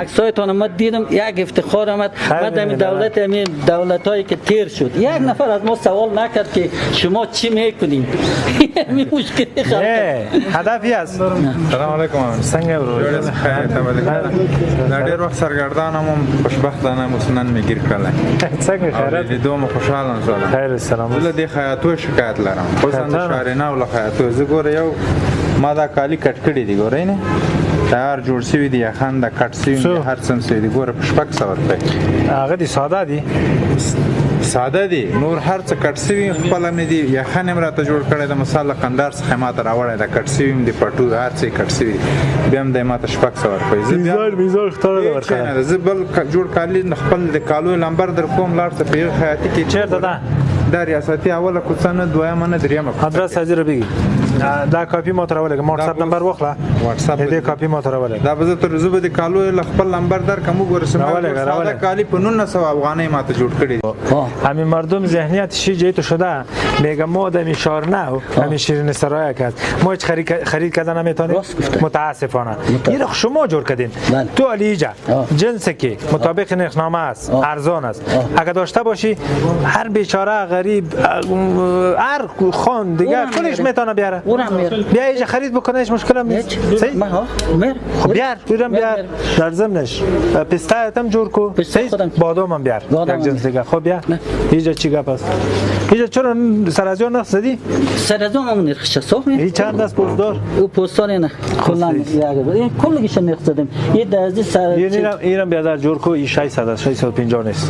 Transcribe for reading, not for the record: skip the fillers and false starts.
عکسایتان ما دیدم یک افتخار آمد. ما در دولتایی که تیر شد یک نفر از ما سوال نکرد که شما چی میکنید. می مشکلی خلق هدفی است. سلام علیکم. څنګه ورو در ډیر وخت سرګردانم خوشبختانه مسنن میگیر کړل. څنګه خیرات دوم خوشاله شوم. خیر سلام. زه د خیاطو شکایت لرم. خو څنګه شارینه ول خیاطو زه ګوره یو ما دا کالی کټ کړی دی ګورئ نه تیار جوړ شوی دی خان دا کټ شوی دی هر څه شوی دی ګوره پښپک څور دی هغه دی ساده دی ساده دی نور هر څه کټ شوی خپل نه دی یا خان امراته جوړ کړی د مصالح قندار څخه ماته راوړی دا کټ شوی دی پټو هر څه کټ شوی بیا هم د ماته شپک څور کوي میزار ختاره ورکړه زه بل جوړ کالی خپل د کالو لمبر در کوم لاړ څه په خیاطي کې چیرته ده دا ریاستي اوله کوڅه دویمه نه دریمه ادرس حاضر بگی دا کاپی ما تراوله واتساپ نمبر واخلا واتساپ دې کاپی ما تراوله دا به تر زبه د کالو خپل نمبر در کوم ګورسمه دا کالی په 900 افغانۍ ماته جوړ کړی همین مردم ذهنیتش جیتو شده میگه ما دمی شارنه همین شیرین سرای کرد ما هیچ خرید کردن نمیتونیم متاسفانه این رو شما جور کردین تو علیجا جنس که مطابق نرخنامه است ارزان است اگه داشته باشی هر بیچاره غریب هر خان دیگه کلش میتونه بیاره بیا اینجا خرید بکنه هیچ مشکل هم نیست صحیح خب بیار در ضمنش پسته هم جور کو بادام هم بیار یک جنس دیگه خب بیار اینجا چی گپ است اینجا چرا سرازیان نخ زدی سرازیان هم نرخش صاف این چند است پوستدار او پوستدار نه کلا این کلش نرخ زدم این دازی سر اینم بیادر جور کو این 600 است 650 نیست